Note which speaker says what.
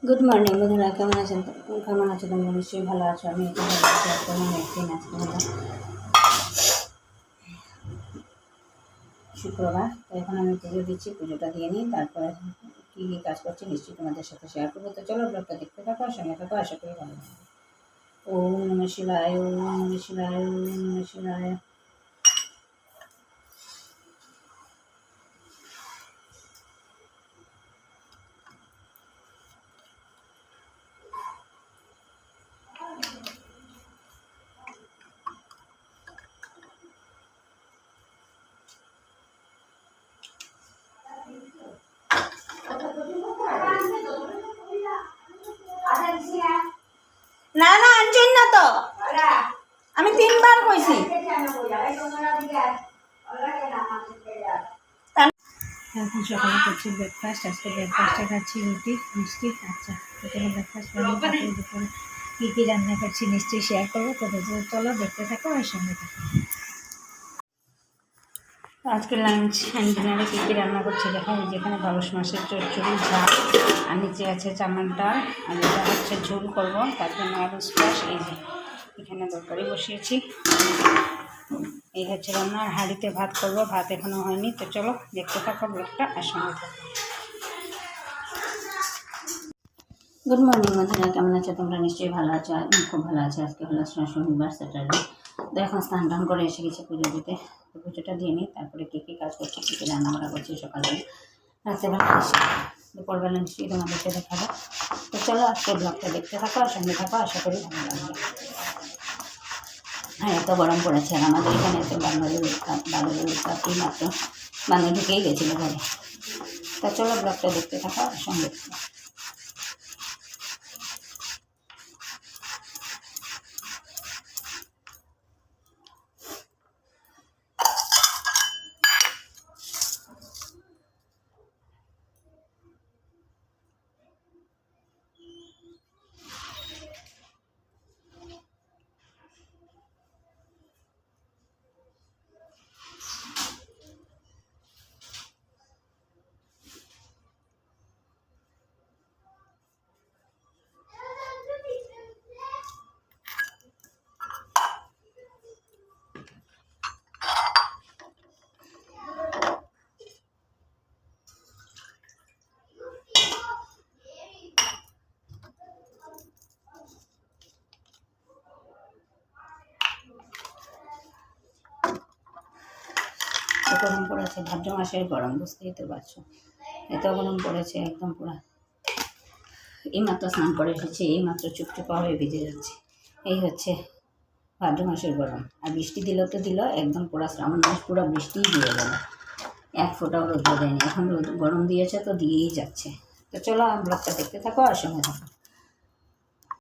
Speaker 1: Good morning বন্ধুরা, কেমন আছেন? কেমন আছো তোমরা? নিশ্চয়ই ভালো আছো। আমি একটু ভালো আছি। কেমন একদিন আজকে হলো শুক্রবার, তো এখন আমি পুজো দিচ্ছি। পুজোটা দিয়ে নিই, তারপরে কী কী কাজ করছি নিশ্চয়ই তোমাদের সাথে শেয়ার করবো। তো চলো ব্লগটা দেখতে থাকো, সঙ্গে থাকো, আশা করি ভালো লাগবে। ওম নমঃ শিবায়, ওম নমঃ শিবায়, ওম নমঃ শিবায়। না না, আনছেন না তো, আমি 3বার কইছি। এখন সকালে করছি ব্রেকফাস্ট। আজকে ব্রেকফাস্টে খাচ্ছি রুটি মিষ্টি। আচ্ছা, প্রথমে ব্রেকফাস্ট করবো, তারপরে দুপুরে কী কী রান্না করছি নিশ্চয়ই শেয়ার করবো। তো চলো দেখতে থাকো আর সঙ্গে থাকো। আজকে লাঞ্চ অ্যান্ড ডিনারে কী কী রান্না করছি দেখো। যেখানে ঢ্যাঁড়স মাছের চচ্চড়ি ঝাল, আর নিচে আছে চানার ডাল, আর এটা হচ্ছে ঝোল করবো, তার জন্য আলু স্কোয়াশ। এই যে এখানে তরকারি বসিয়েছি, এই হচ্ছে রান্না। আর হাঁড়িতে ভাত করবো, ভাত এখনও হয়নি। তো চলো দেখতে থাকো ব্লগটা আর সঙ্গে থাকো। গুড মর্নিং বন্ধুরা, কেমন আছো তোমরা? নিশ্চয়ই ভালো আছো। আমি খুব ভালো আছি। আজকে হলো শনিবার, স্যাটারডে। তো এখন স্নান টান করে এসে গেছি পুজো দিতে। তো পুজোটা দিয়ে নিই, তারপরে কী কী কাজ করছি, কী কী রান্নাবান্না করছি সকালে, রাত্রেবেলা এসে দুপুরবেলা নিশ্চয়ই তোমাদেরকে দেখাবো। তো চলো আজকে ব্লগটা দেখতে থাকো আর সঙ্গে থাকো, আশা করি ভালো লাগবে। হ্যাঁ, এত গরম পড়েছে। আর আমাদের এখানে এত বাঙালির উৎপাতই মাত্র বাঙালি ঢুকেই গেছিলো ঘরে। তা চলো ব্লগটা দেখতে থাকো আর সঙ্গে থাকো। গরম পড়েছে, ভাদ্র মাসের গরম, বুঝতেই তো পারছো। এত গরম পড়েছে, একদম পুরো। এইমাত্র স্নান করে এসেছি, এইমাত্র চুপচুপা হয়ে ভিজে যাচ্ছে। এই হচ্ছে ভাদ্র মাসের গরম। আর বৃষ্টি দিল তো দিল, একদম পুরো শ্রাবণ মাস পুরো বৃষ্টিই দিয়ে গেল, এক ফোঁটাও রোদ দেয়নি। এখন রোদ গরম দিয়েছে তো দিয়েই যাচ্ছে। তো চলো ব্লগটা দেখতে থাকো আর সঙ্গে থাকো।